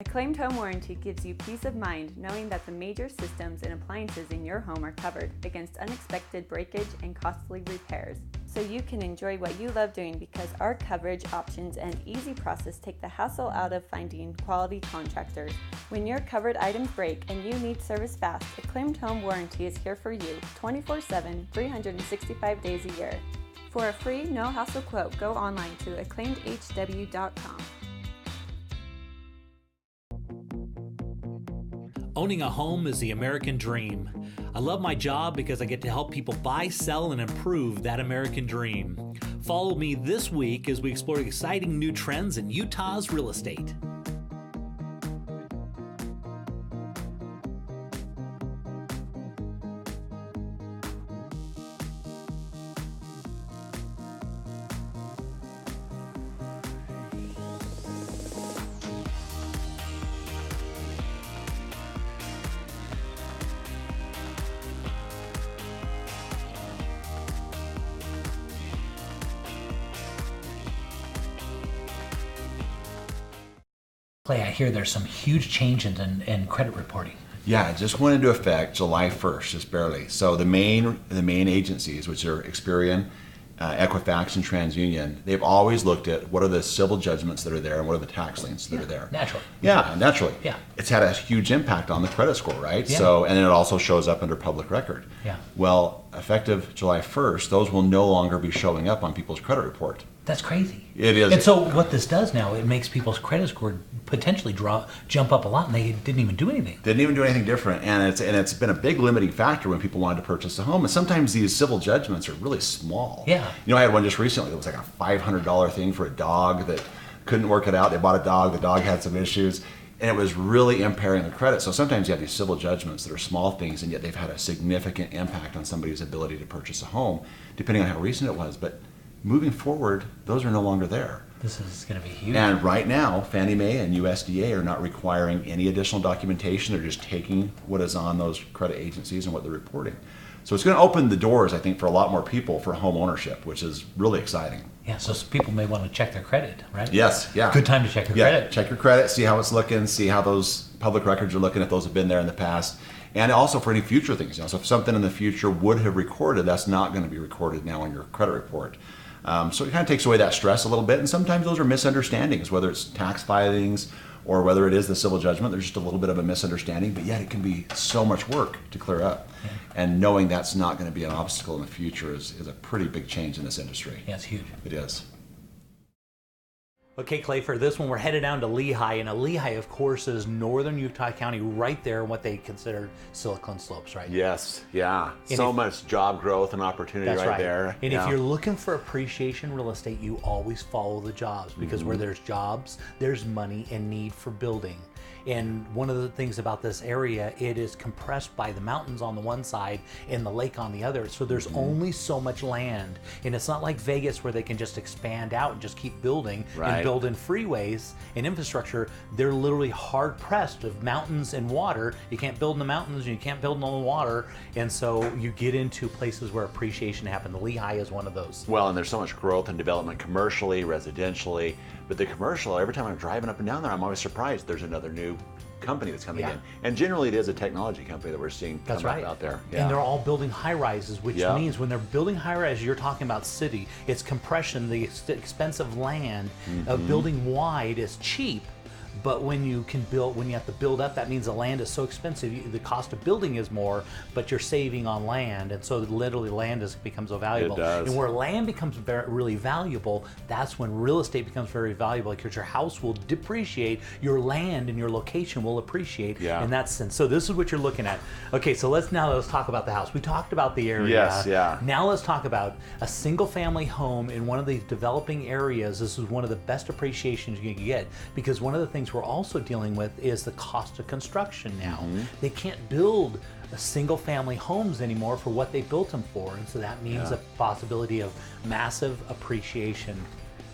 Acclaimed Home Warranty gives you peace of mind knowing that the major systems and appliances in your home are covered against unexpected breakage and costly repairs. So you can enjoy what you love doing because our coverage options and easy process take the hassle out of finding quality contractors. When your covered items break and you need service fast, Acclaimed Home Warranty is here for you 24/7, 365 days a year. For a free, no-hassle quote, go online to acclaimedhw.com. Owning a home is the American dream. I love my job because I get to help people buy, sell, and improve that American dream. Follow me this week as we explore exciting new trends in Utah's real estate. Clay, I hear there's some huge changes in credit reporting. Yeah, it just went into effect July 1st, just barely. So the main agencies, which are Experian, Equifax, and TransUnion, they've always looked at what are the civil judgments that are there and what are the tax liens that are there. Naturally. Yeah, naturally. Yeah. It's had a huge impact on the credit score, right? Yeah. So, and then it also shows up under public record. Yeah. Well, effective July 1st, those will no longer be showing up on people's credit report. That's crazy. It is. And so what this does now, it makes people's credit score potentially jump up a lot, and they didn't even do anything. Didn't even do anything different, and it's been a big limiting factor when people wanted to purchase a home. And sometimes these civil judgments are really small. Yeah. You know, I had one just recently that was like a $500 thing for a dog that couldn't work it out. They bought a dog. The dog had some issues, and it was really impairing the credit. So sometimes you have these civil judgments that are small things, and yet they've had a significant impact on somebody's ability to purchase a home, depending on how recent it was. But moving forward, those are no longer there. This is going to be huge. And right now, Fannie Mae and USDA are not requiring any additional documentation. They're just taking what is on those credit agencies and what they're reporting. So it's going to open the doors, I think, for a lot more people for home ownership, which is really exciting. Yeah, so people may want to check their credit, right? Yes, yeah. Good time to check your credit. Check your credit, see how it's looking, see how those public records are looking, if those have been there in the past. And also for any future things. You know, so if something in the future would have recorded, that's not going to be recorded now on your credit report. So it kind of takes away that stress a little bit, and sometimes those are misunderstandings, whether it's tax filings or whether it is the civil judgment. There's just a little bit of a misunderstanding, but yet it can be so much work to clear up. Yeah. And knowing that's not going to be an obstacle in the future is a pretty big change in this industry. Yeah, it's huge. It is. Okay, Clay, for this one, we're headed down to Lehi, and Lehi, of course, is northern Utah County, right there in what they consider Silicon Slopes, right? Yes, yeah. So much job growth and opportunity right there. And if you're looking for appreciation real estate, you always follow the jobs, because where there's jobs, there's money and need for building. And one of the things about this area, it is compressed by the mountains on the one side and the lake on the other. So there's only so much land. And it's not like Vegas where they can just expand out and just keep building and build in freeways and infrastructure. They're literally hard pressed of mountains and water. You can't build in the mountains, and you can't build in the water. And so you get into places where appreciation happens. Lehi is one of those. Well, and there's so much growth and development commercially, residentially. But the commercial, every time I'm driving up and down there, I'm always surprised there's another new company that's coming in. And generally it is a technology company that we're seeing come up out there. And they're all building high rises, which means when they're building high rises, you're talking about city, it's compression, the expensive land of building wide is cheap. But when you have to build up, that means the land is so expensive. The cost of building is more, but you're saving on land, and so literally land becomes so valuable. It does. And where land becomes really valuable, that's when real estate becomes very valuable, because your house will depreciate, your land and your location will appreciate in that sense. So this is what you're looking at. Okay, so let's talk about the house. We talked about the area. Yes, yeah. Now let's talk about a single-family home in one of these developing areas. This is one of the best appreciations you can get, because one of the things we're also dealing with is the cost of construction now. They can't build single family homes anymore for what they built them for, and so that means a possibility of massive appreciation.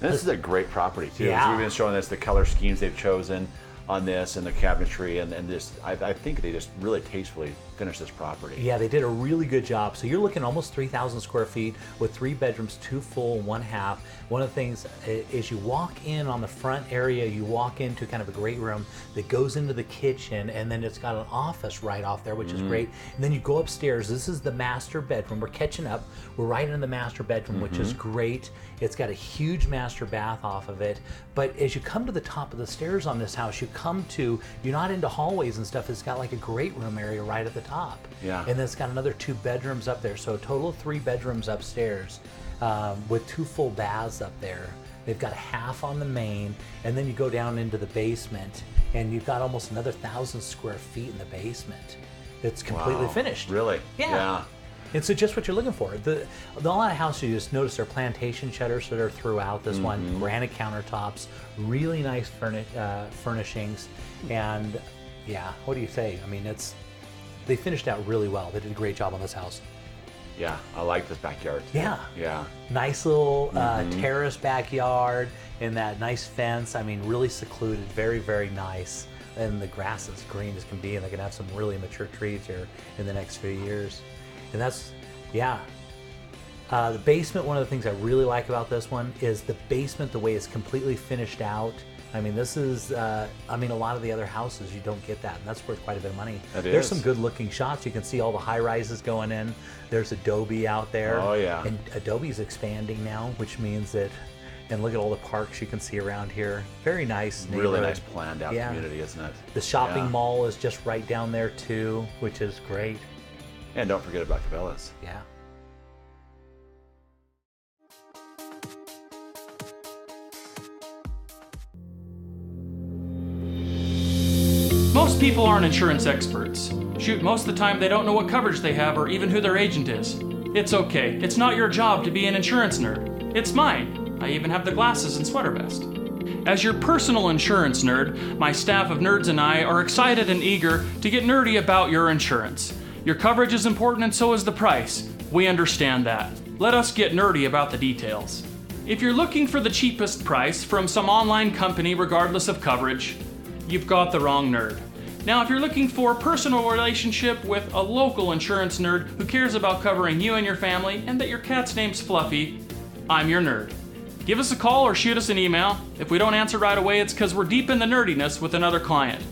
This is a great property too. Yeah. As we've been showing this, the color schemes they've chosen, on this and the cabinetry and this. I think they just really tastefully finished this property. Yeah, they did a really good job. So you're looking almost 3,000 square feet with 3 bedrooms, 2 full and 1 half. One of the things is you walk in on the front area, you walk into kind of a great room that goes into the kitchen, and then it's got an office right off there, which is great. And then you go upstairs. This is the master bedroom. We're catching up. We're right in the master bedroom, which is great. It's got a huge master bath off of it. But as you come to the top of the stairs on this house, you're not into hallways and stuff. It's got like a great room area right at the top. Yeah. And then it's got another 2 bedrooms up there. So a total of 3 bedrooms upstairs with 2 full baths up there. They've got a half on the main, and then you go down into the basement, and you've got almost another 1,000 square feet in the basement. It's completely finished. Really? Yeah. And so just what you're looking for. The lot of houses, you just notice their plantation shutters that are throughout this one, granite countertops, really nice furnishings, and yeah, what do you say? I mean, they finished out really well. They did a great job on this house. Yeah, I like this backyard too. Yeah. Yeah. Nice little terrace backyard and that nice fence. I mean, really secluded, very, very nice. And the grass is green as can be, and they can have some really mature trees here in the next few years. And that's, yeah. The basement, one of the things I really like about this one is the basement, the way it's completely finished out. I mean, this is, a lot of the other houses, you don't get that, and that's worth quite a bit of money. There's some good looking shots. You can see all the high rises going in. There's Adobe out there. Oh, yeah. And Adobe's expanding now, which means that, and look at all the parks you can see around here. Very nice neighborhood. Really nice planned out community, isn't it? The shopping mall is just right down there too, which is great. And don't forget about Cabela's. Yeah. Most people aren't insurance experts. Shoot, most of the time they don't know what coverage they have or even who their agent is. It's okay. It's not your job to be an insurance nerd. It's mine. I even have the glasses and sweater vest. As your personal insurance nerd, my staff of nerds and I are excited and eager to get nerdy about your insurance. Your coverage is important and so is the price. We understand that. Let us get nerdy about the details. If you're looking for the cheapest price from some online company regardless of coverage, you've got the wrong nerd. Now, if you're looking for a personal relationship with a local insurance nerd who cares about covering you and your family and that your cat's name's Fluffy, I'm your nerd. Give us a call or shoot us an email. If we don't answer right away, it's because we're deep in the nerdiness with another client.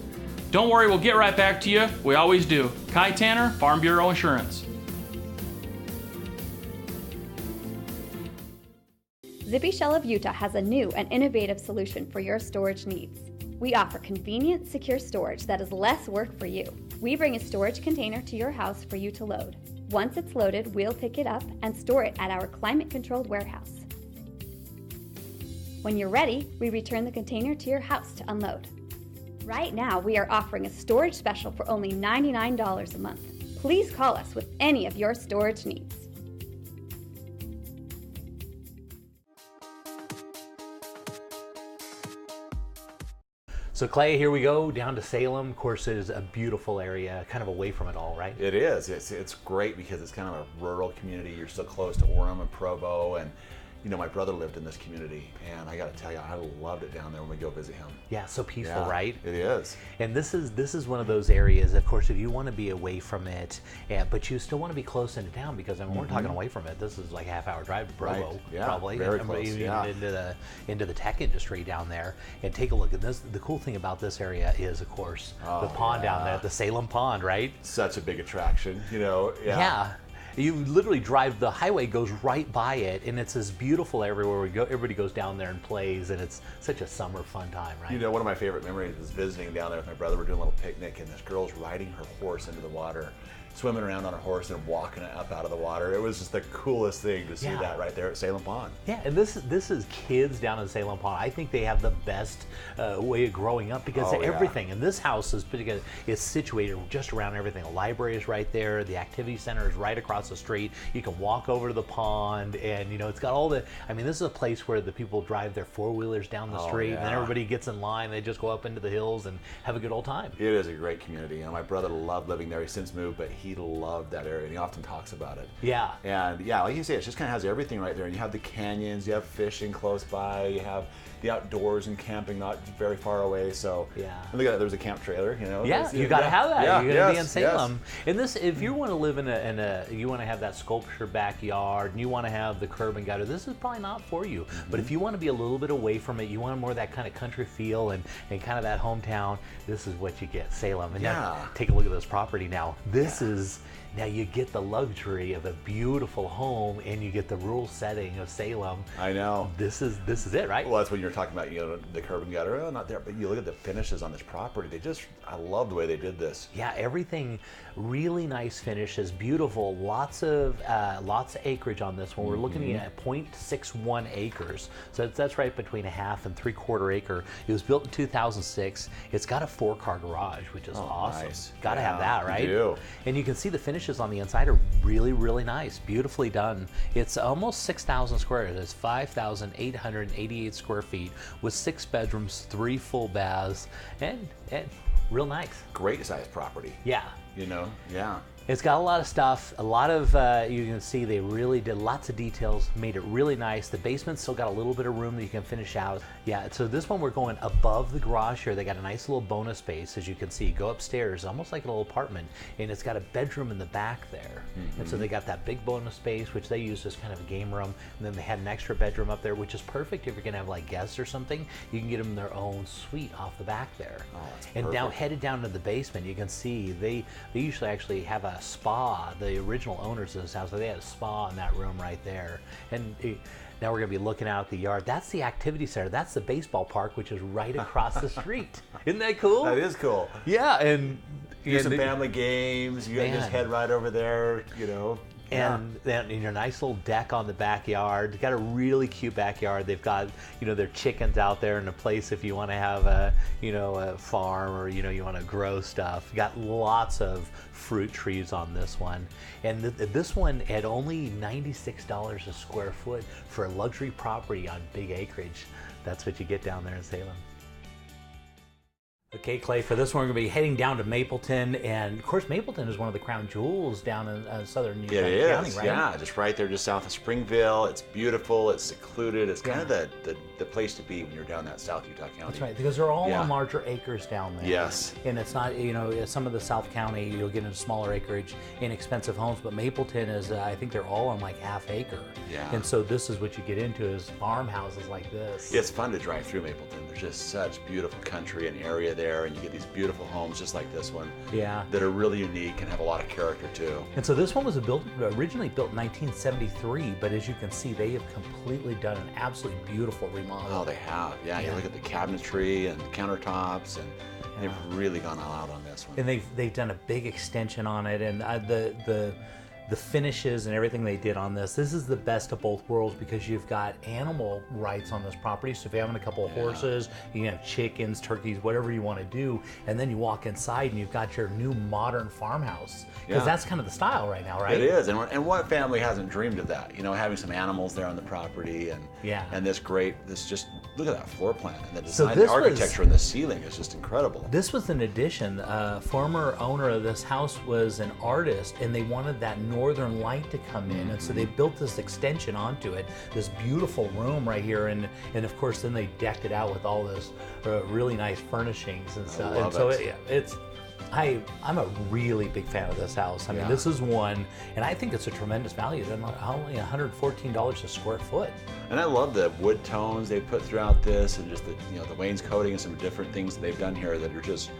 Don't worry, we'll get right back to you. We always do. Kai Tanner, Farm Bureau Insurance. Zippy Shell of Utah has a new and innovative solution for your storage needs. We offer convenient, secure storage that is less work for you. We bring a storage container to your house for you to load. Once it's loaded, we'll pick it up and store it at our climate-controlled warehouse. When you're ready, we return the container to your house to unload. Right now, we are offering a storage special for only $99 a month. Please call us with any of your storage needs. So Clay, here we go down to Salem. Of course, it is a beautiful area, kind of away from it all, right? It is. It's great because it's kind of a rural community. You're so close to Orem and Provo, and you know, my brother lived in this community, and I got to tell you, I loved it down there when we go visit him. Yeah, so peaceful, right? It is. And this is one of those areas, of course, if you want to be away from it, but you still want to be close into town, because I mean, we're talking away from it. This is like a half-hour drive to Provo, right. Yeah, probably. Very close. Even into the tech industry down there. And take a look at this. The cool thing about this area is, of course, the pond down there, the Salem Pond, right? Such a big attraction, you know. Yeah. You literally drive, the highway goes right by it, and it's as beautiful everywhere we go. Everybody goes down there and plays, and it's such a summer fun time, right? You know, one of my favorite memories is visiting down there with my brother. We're doing a little picnic, and this girl's riding her horse into the water, swimming around on a horse and walking it up out of the water. It was just the coolest thing to see that right there at Salem Pond. Yeah, and this is kids down in Salem Pond. I think they have the best way of growing up because of everything. And this house is situated just around everything. The library is right there. The activity center is right across the street. You can walk over to the pond, and you know, it's got all the, I mean, this is a place where the people drive their four-wheelers down the street, and then everybody gets in line. They just go up into the hills and have a good old time. It is a great community. You know, my brother loved living there. He's since moved, but he loved that area, and he often talks about it. Yeah. And yeah, like you say, it just kind of has everything right there. And you have the canyons, you have fishing close by, you have the outdoors and camping not very far away. So yeah. And look at that, there's a camp trailer, you know. Yeah, you got to have that. Yeah, You're going to be in Salem. Yes. And this, if you want to live in a, you want to have that sculpture backyard, and you want to have the curb and gutter, this is probably not for you. But if you want to be a little bit away from it, you want more of that kind of country feel and kind of that hometown, this is what you get, Salem. And now, take a look at this property now. This is, now you get the luxury of a beautiful home, and you get the rural setting of Salem. I know. This is it, right? Well, that's when you're talking about, you know, the curb and gutter. Oh, not there, but you look at the finishes on this property. I love the way they did this. Yeah, everything really nice finishes, beautiful. Lots of acreage on this one. We're looking at 0.61 acres. So that's right between a half and 3/4 acre. It was built in 2006. It's got a 4-car garage, which is awesome. Nice. Got to have that, right? You do. And you can see the finishes on the inside are really, really nice, beautifully done. It's almost 6,000 squares. It's 5,888 square feet with 6 bedrooms, 3 full baths, and real nice. Great size property. Yeah. You know, yeah. It's got a lot of stuff, a lot of, you can see they really did lots of details, made it really nice. The basement's still got a little bit of room that you can finish out. Yeah, so this one we're going above the garage here. They got a nice little bonus space, as you can see. Go upstairs, almost like a little apartment, and it's got a bedroom in the back there. And so they got that big bonus space, which they used as kind of a game room, and then they had an extra bedroom up there, which is perfect if you're gonna have like guests or something. You can get them their own suite off the back there. Oh, that's and perfect. now headed down to the basement, you can see they usually actually have a spa. The original owners of this house, they had a spa in that room right there. And now we're going to be looking out at the yard. That's the activity center. That's the baseball park, which is right across the street. Isn't that cool? That is cool. Yeah, and Do some family games. You can just head right over there, you know. And then in your nice little deck on the backyard, they've got a really cute backyard. They've got, you know, their chickens out there in a place if you want to have a, you know, a farm or, you know, you want to grow stuff. You got lots of fruit trees on this one. And this one at only $96 a square foot for a luxury property on big acreage. That's what you get down there in Salem. Okay, Clay, for this one, we're going to be heading down to Mapleton. And, of course, Mapleton is one of the crown jewels down in southern Utah County, right? Yeah, just right there, just south of Springville. It's beautiful. It's secluded. It's kind of the place to be when you're down that South Utah County. That's right, because they're all on larger acres down there. Yes. And it's not, you know, some of the South County, you'll get into smaller acreage, inexpensive homes, but Mapleton is, I think they're all on like half acre. Yeah. And so this is what you get into is farmhouses like this. It's fun to drive through Mapleton. There's just such beautiful country and area there, and you get these beautiful homes just like this one. Yeah. That are really unique and have a lot of character too. And so this one was originally built in 1973, but as you can see, they have completely done an absolutely beautiful remodel. Oh, they have. Yeah, you look at the cabinetry and the countertops, and they've really gone all out on this one. And they've done a big extension on it, and the finishes and everything they did on this is the best of both worlds because you've got animal rights on this property. So if you're having a couple of horses, you can have chickens, turkeys, whatever you want to do, and then you walk inside and you've got your new modern farmhouse because that's kind of the style right now, right? It is, and what family hasn't dreamed of that? You know, having some animals there on the property, and just look at that floor plan and the design, the architecture, and the ceiling is just incredible. This was an addition. Former owner of this house was an artist, and they wanted that northern light to come in, and so they built this extension onto it, this beautiful room right here, and of course then they decked it out with all this really nice furnishings and stuff. And so I'm a really big fan of this house. I mean, this is one, and I think it's a tremendous value. They're only $114 a square foot. And I love the wood tones they put throughout this, and just the the wainscoting and some different things that they've done here that are just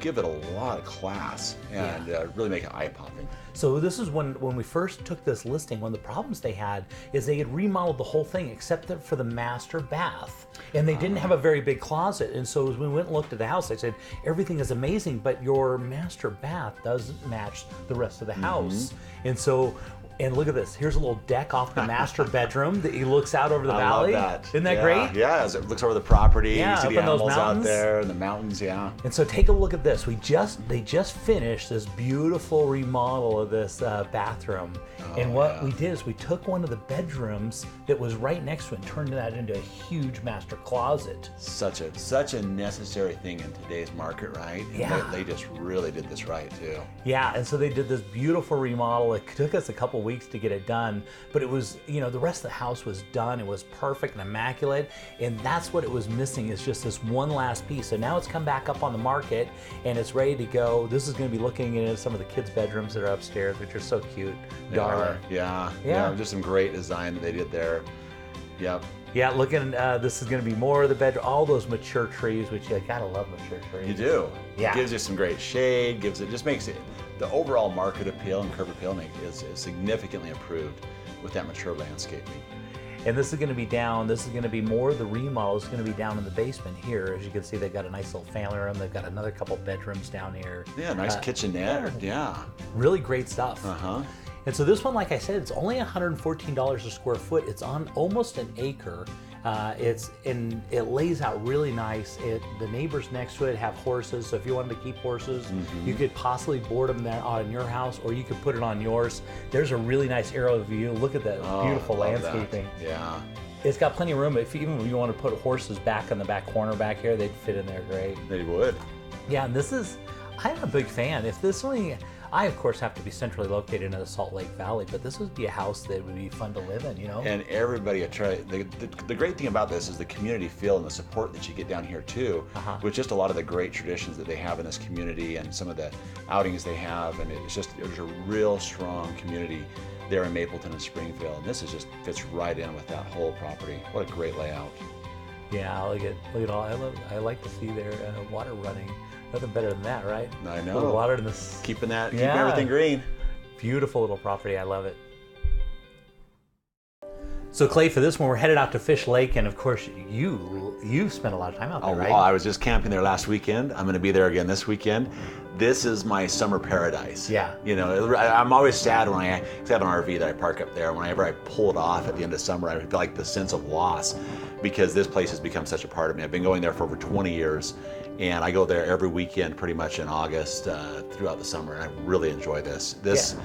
give it a lot of class and really make it eye-popping. So this is when we first took this listing, one of the problems they had is they had remodeled the whole thing except for the master bath. And they didn't have a very big closet. And so as we went and looked at the house, they said, everything is amazing, but your master bath doesn't match the rest of the house. And so And look at this. Here's a little deck off the master bedroom that he looks out over the valley. I love that. Isn't that great? Yeah, as it looks over the property, Yeah, you see up the in those animals out mountains. there and the mountains, yeah. And so take a look at this. They just finished this beautiful remodel of this bathroom. And what we did is we took one of the bedrooms that was right next to it and turned that into a huge master closet. Such a necessary thing in today's market, right? And Yeah. They just really did this right too. Yeah, and so they did this beautiful remodel. It took us a couple weeks to get it done, but it was, the rest of the house was done. It was perfect and immaculate, and that's what it was missing, is just this one last piece. So now it's come back up on the market, and it's ready to go. This is going to be looking into some of the kids' bedrooms that are upstairs, which are so cute. They Darling. are, yeah. Just some great design that they did there. Yep. Yeah, looking, this is going to be more of the bedroom, all those mature trees, which you gotta love mature trees. You do. Yeah. It gives you some great shade, just makes it, the overall market appeal and curb appeal is significantly improved with that mature landscaping. And this is going to be down, this is going to be more of the remodel. It's going to be down in the basement here. As you can see, they've got a nice little family room. They've got another couple bedrooms down here. Yeah, nice kitchenette. Yeah. Really great stuff. Uh-huh. And so this one, like I said, it's only $114 a square foot. It's on almost an acre. It lays out really nice. The neighbors next to it have horses, so if you wanted to keep horses, you could possibly board them there on your house, or you could put it on yours. There's a really nice aerial view. Look at that beautiful I love landscaping. that. Yeah. It's got plenty of room. Even if you want to put horses back in the back corner back here, they'd fit in there great. They would. Yeah, and I'm a big fan. If this only, I of course have to be centrally located in the Salt Lake Valley, but this would be a house that would be fun to live in, And everybody, the great thing about this is the community feel and the support that you get down here too, with just a lot of the great traditions that they have in this community and some of the outings they have, and there's a real strong community there in Mapleton and Springfield, and this fits right in with that whole property. What a great layout. Yeah, look at all. I like to see their water running. Nothing better than that, right? I know. A little water in this. Keeping everything green. Beautiful little property. I love it. So Clay, for this one, we're headed out to Fish Lake, and of course, you spent a lot of time out there, right? Well, I was just camping there last weekend. I'm going to be there again this weekend. This is my summer paradise. Yeah. I'm always sad when I have an RV that I park up there. Whenever I pull it off at the end of summer, I feel like the sense of loss, because this place has become such a part of me. I've been going there for over 20 years, and I go there every weekend pretty much in August throughout the summer, and I really enjoy this. This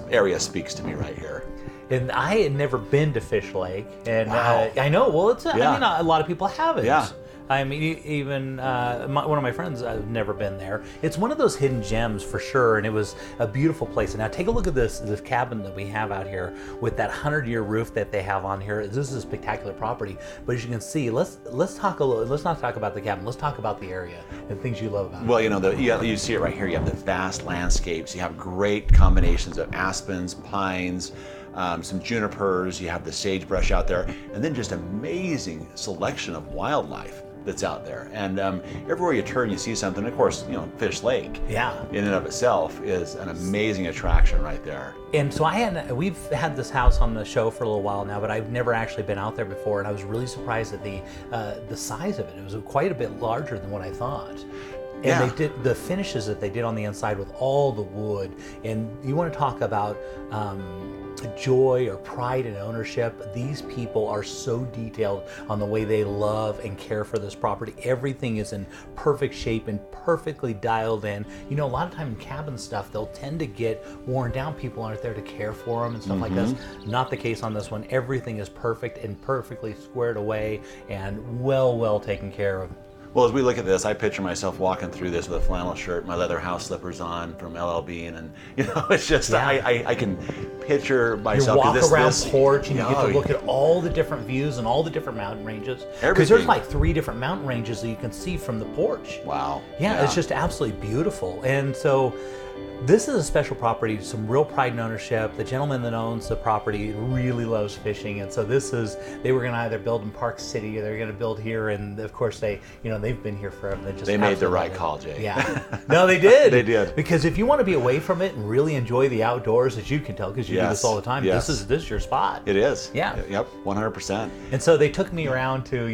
area speaks to me right here. And I had never been to Fish Lake, and Wow. I know. Well, a lot of people haven't. Yeah. I mean, even one of my friends, I've never been there. It's one of those hidden gems for sure, and it was a beautiful place. And now take a look at this cabin that we have out here with that 100-year roof that they have on here. This is a spectacular property. But as you can see, let's talk a little. Let's not talk about the cabin. Let's talk about the area and things you love about it. Well, you see it right here. You have the vast landscapes. You have great combinations of aspens, pines, some junipers. You have the sagebrush out there, and then just amazing selection of wildlife that's out there. And everywhere you turn, you see something. Of course, Fish Lake, Yeah. in and of itself, is an amazing attraction right there. And so we've had this house on the show for a little while now, but I've never actually been out there before, and I was really surprised at the size of it. It was quite a bit larger than what I thought. And Yeah. they did the finishes that they did on the inside with all the wood. And you want to talk about joy or pride and ownership. These people are so detailed on the way they love and care for this property. Everything is in perfect shape and perfectly dialed in. A lot of time in cabin stuff, they'll tend to get worn down. People aren't there to care for them and stuff like this. Not the case on this one. Everything is perfect and perfectly squared away and well taken care of. Well, as we look at this, I picture myself walking through this with a flannel shirt, my leather house slippers on from LL Bean, and it's just I can picture myself. You walk around porch and you get to Yeah. look at all the different views and all the different mountain ranges. Because Everything. there's like 3 different mountain ranges that you can see from the porch. Wow. Yeah, it's just absolutely beautiful. And so this is a special property, some real pride and ownership. The gentleman that owns the property really loves fishing, and so they were going to either build in Park City or they're going to build here. And of course, they and they've been here forever. They made the right call, Jay. Yeah. No, they did. They did. Because if you want to be away from it and really enjoy the outdoors, as you can tell, because you do this all the time, this is your spot. It is. Yeah. Yep. 100%. And so they took me around to,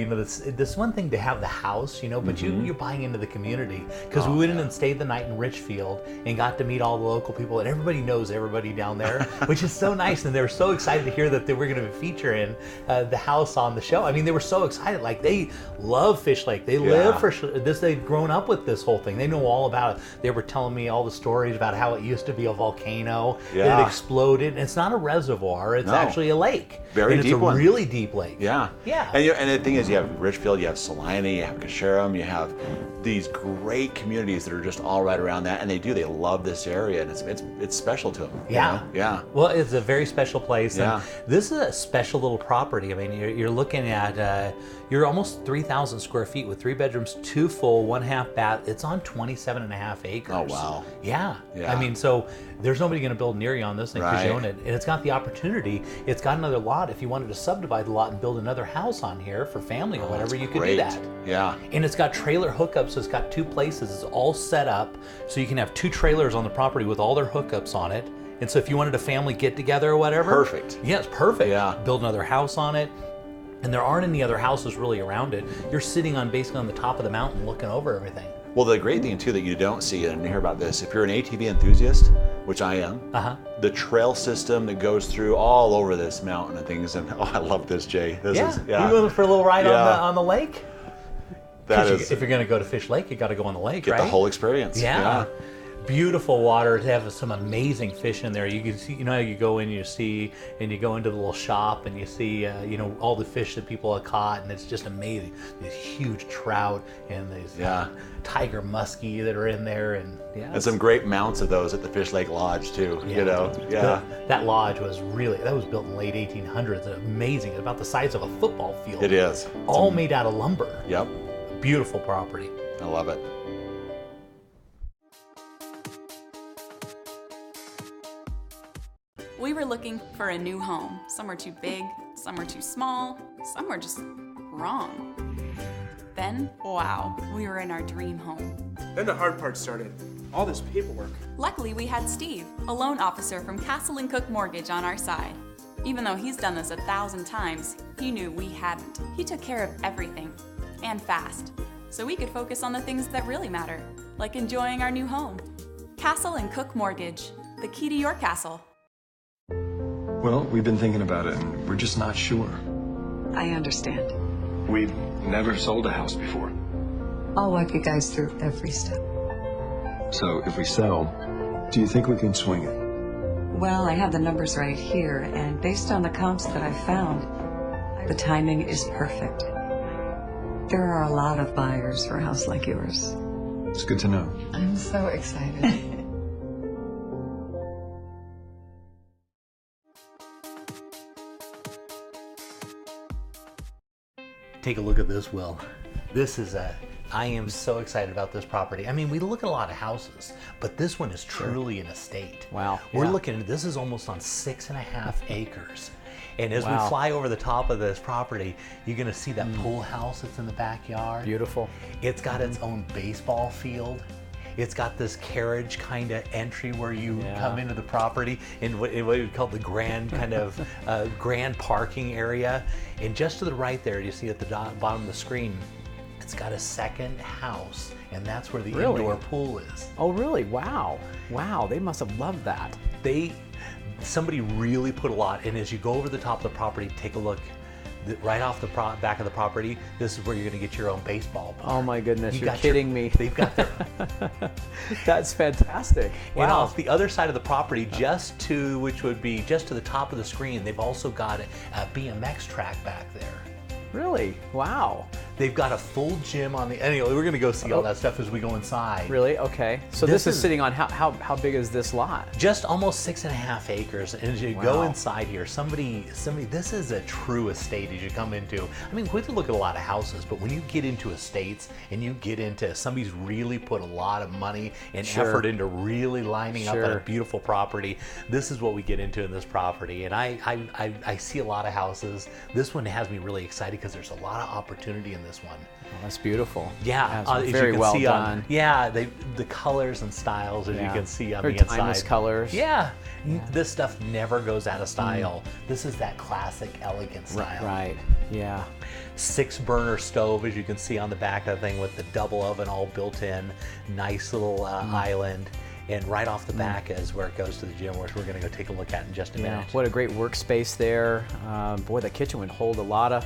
this one thing to have the house, but you're buying into the community. Because we went in and stayed the night in Richfield and got to meet all the local people, and everybody knows everybody down there, which is so nice. And they were so excited to hear that they were going to be featuring the house on the show. I mean, they were so excited. Like, they love Fish Lake. They live for this. They've grown up with this whole thing. They know all about it. They were telling me all the stories about how it used to be a volcano. It exploded. And it's not a reservoir. It's actually a lake. Very deep one. It's a really deep lake. Yeah. Yeah. And the thing is, you have Richfield, you have Salina, you have Casherum, you have these great communities that are just all right around that, and they love this area, and it's special to them. Yeah. Yeah. Well, it's a very special place. Yeah. And this is a special little property. I mean, you're looking at you're almost 3,000 square feet with 3 bedrooms, 2 full, 1 half bath. It's on 27.5 acres. Oh, wow. Yeah. Yeah. I mean, so there's nobody going to build near you on this thing because you own it. And it's got the opportunity. It's got another lot. If you wanted to subdivide the lot and build another house on here for family or whatever, you could do that. Yeah. And it's got trailer hookups, so it's got 2 places. It's all set up, so you can have 2 trailers on the property with all their hookups on it. And so if you wanted a family get together or whatever. Perfect. Yeah, it's perfect. Yeah. Build another house on it. And there aren't any other houses really around it. You're sitting basically on the top of the mountain looking over everything. Well, the great thing too that you don't see and you hear about this, if you're an ATV enthusiast, which I am, the trail system that goes through all over this mountain and things, and I love this, Jay. This is you going for a little ride on the lake? That is. If you're going to go to Fish Lake, you got to go on the lake, get the whole experience. Yeah. Beautiful water. To have some amazing fish in there. You can see, you go in, you see, and you go into the little shop and you see, all the fish that people have caught, and it's just amazing. These huge trout and these tiger muskie that are in there, and and some great mounts of those at the Fish Lake Lodge too. That lodge was built in the late 1800s. Amazing. It's about the size of a football field. It is. All made out of lumber. Yep. Beautiful property. I love it. We were looking for a new home. Some were too big, some were too small, some were just wrong. Then, wow, we were in our dream home. Then the hard part started. All this paperwork. Luckily, we had Steve, a loan officer from Castle & Cook Mortgage, on our side. Even though he's done this 1,000 times, he knew we hadn't. He took care of everything, and fast, so we could focus on the things that really matter, like enjoying our new home. Castle & Cook Mortgage, the key to your castle. Well, we've been thinking about it, and we're just not sure. I understand. We've never sold a house before. I'll walk you guys through every step. So if we sell, do you think we can swing it? Well, I have the numbers right here, and based on the comps that I found, the timing is perfect. There are a lot of buyers for a house like yours. It's good to know. I'm so excited. Take a look at this, Will. I am so excited about this property. I mean, we look at a lot of houses, but this one is truly an estate. Wow. We're looking at, this is almost on 6.5 acres. And as we fly over the top of this property, you're gonna see that pool house that's in the backyard. Beautiful. It's got its own baseball field. It's got this carriage kind of entry where you come into the property in what we call the grand kind of grand parking area. And just to the right there, you see at the bottom of the screen, it's got a second house, and that's where the indoor pool is. Oh, really? Wow. Wow, they must have loved that. Somebody really put a lot, and as you go over the top of the property, take a look. Right off the back of the property, this is where you're going to get your own baseball park. Oh my goodness, you're kidding me. They've got their... That's fantastic. Wow. And off the other side of the property, which would be just to the top of the screen, they've also got a BMX track back there. Really? Wow. They've got a full gym on the... Anyway, we're going to go see all that stuff as we go inside. Really? Okay. So this is sitting on, how big is this lot? Just almost 6.5 acres. And as you go inside here, somebody, this is a true estate as you come into. I mean, we look at a lot of houses, but when you get into estates and you get into, somebody's really put a lot of money and effort into really lining up a beautiful property, this is what we get into in this property. And I see a lot of houses. This one has me really excited because there's a lot of opportunity in this this one. Oh, that's beautiful. Yeah, That's as very you can well see done. the colors and styles, as you can see on Very the inside. timeless colors. Yeah. This stuff never goes out of style. This is that classic, elegant style. Right. Yeah. 6-burner stove, as you can see on the back of the thing, with the double oven all built in. Nice little island. And right off the back is where it goes to the gym, which we're going to go take a look at in just a minute. What a great workspace there. Boy, the kitchen would hold a lot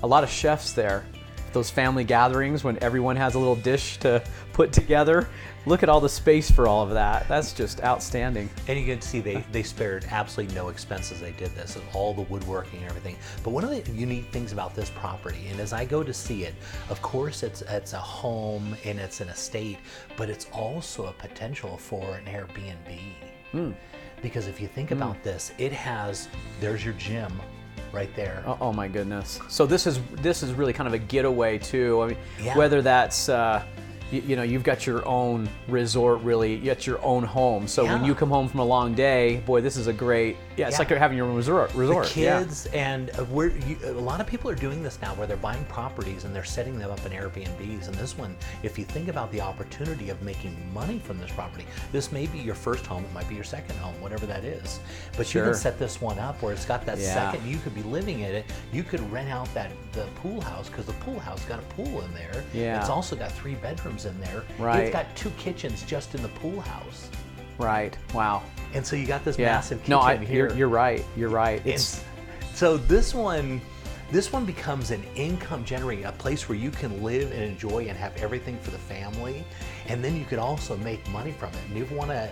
of chefs there. Those family gatherings when everyone has a little dish to put together. Look at all the space for all of that. That's just outstanding. And you can see they spared absolutely no expenses. They did this, and all the woodworking and everything. But one of the unique things about this property, and as I go to see it, of course it's a home and it's an estate, but it's also a potential for an Airbnb. Because if you think about this, there's your gym right there. Oh my goodness. So this is really kind of a getaway too. I mean, Yeah. whether that's you've got your own resort, really, you got your own home. So when you come home from a long day, boy, this is a great, it's like you're having your own resort. The kids, and a lot of people are doing this now where they're buying properties and they're setting them up in Airbnbs. And this one, if you think about the opportunity of making money from this property, this may be your first home, it might be your second home, whatever that is. But you can set this one up where it's got that second, you could be living in it, you could rent out the pool house, because the pool house got a pool in there. Yeah. It's also got 3 bedrooms in there. Right. It's got 2 kitchens just in the pool house. Right. Wow. And so you got this massive kitchen here. You're right. You're right. So this one becomes an income generating, a place where you can live and enjoy and have everything for the family, and then you could also make money from it. And you want to,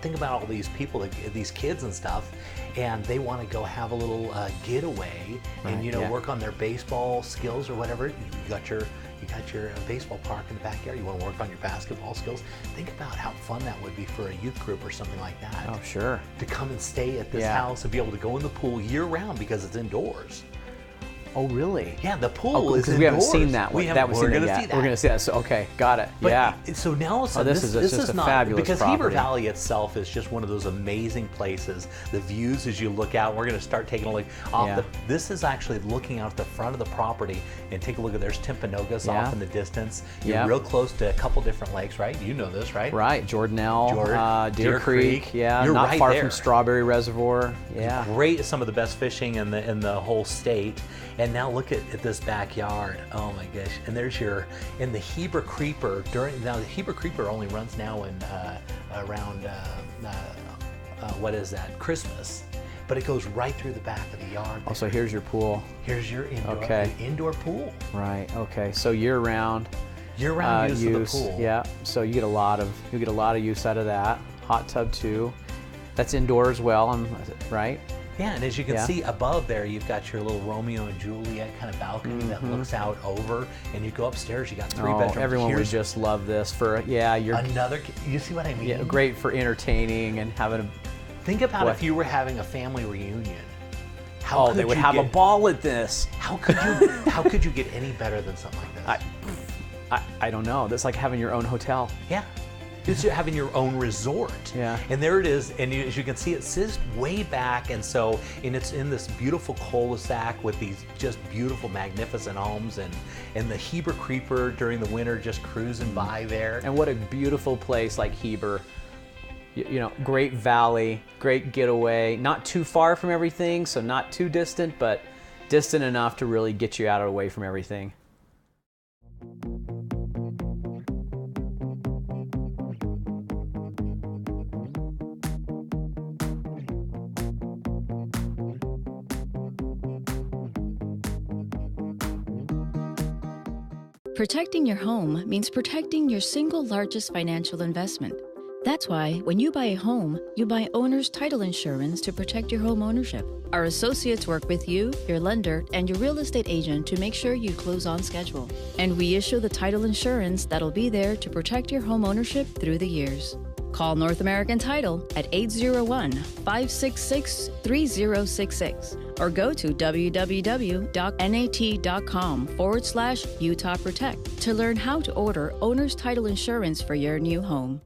think about all these people, these kids and stuff, and they want to go have a little getaway and work on their baseball skills or whatever. You got your baseball park in the backyard. You want to work on your basketball skills. Think about how fun that would be for a youth group or something like that. Oh, sure. To come and stay at this house and be able to go in the pool year round because it's indoors. Oh, really? Yeah, the pool is because we haven't seen that one. We're going to see that. We're going to see that. So, okay, got it. But so now this is a not, fabulous because property. Heber Valley itself is just one of those amazing places. The views as you look out, we're going to start taking a look off this is actually looking out the front of the property, and take a look at, there's Timpanogos off in the distance. You're real close to a couple different lakes, right? You know this, right? Right, Jordanelle, Deer Creek. Yeah, you're not right far there. from Strawberry Reservoir. Yeah. Great, some of the best fishing in the whole state. And now look at this backyard. Oh my gosh! And there's in the Heber Creeper. The Heber Creeper only runs now in around what is that? Christmas. But it goes right through the back of the yard. Oh, so here's your pool. Here's your indoor pool. Right. Okay. So year-round. Year-round use of the pool. Yeah. So you get a lot of use out of that. Hot tub too. That's indoor as well. Right. Yeah, and as you can see above there, you've got your little Romeo and Juliet kind of balcony that looks out over, and you go upstairs, you got 3 bedrooms. Everyone would just love this for, you see what I mean? Yeah, great for entertaining and having a... Think about if you were having a family reunion. They would have a ball at this. How could you get any better than something like this? I don't know. That's like having your own hotel. Yeah. It's having your own resort. Yeah. And there it is, and as you can see, it sits way back, and it's in this beautiful cul-de-sac with these just beautiful, magnificent homes, and the Heber Creeper during the winter just cruising by there. And what a beautiful place like Heber. Great valley, great getaway, not too far from everything, so not too distant, but distant enough to really get you out of the way from everything. Protecting your home means protecting your single largest financial investment. That's why when you buy a home, you buy owner's title insurance to protect your home ownership. Our associates work with you, your lender, and your real estate agent to make sure you close on schedule. And we issue the title insurance that'll be there to protect your home ownership through the years. Call North American Title at 801-566-3066 or go to www.nat.com/Utah Protect to learn how to order owner's title insurance for your new home.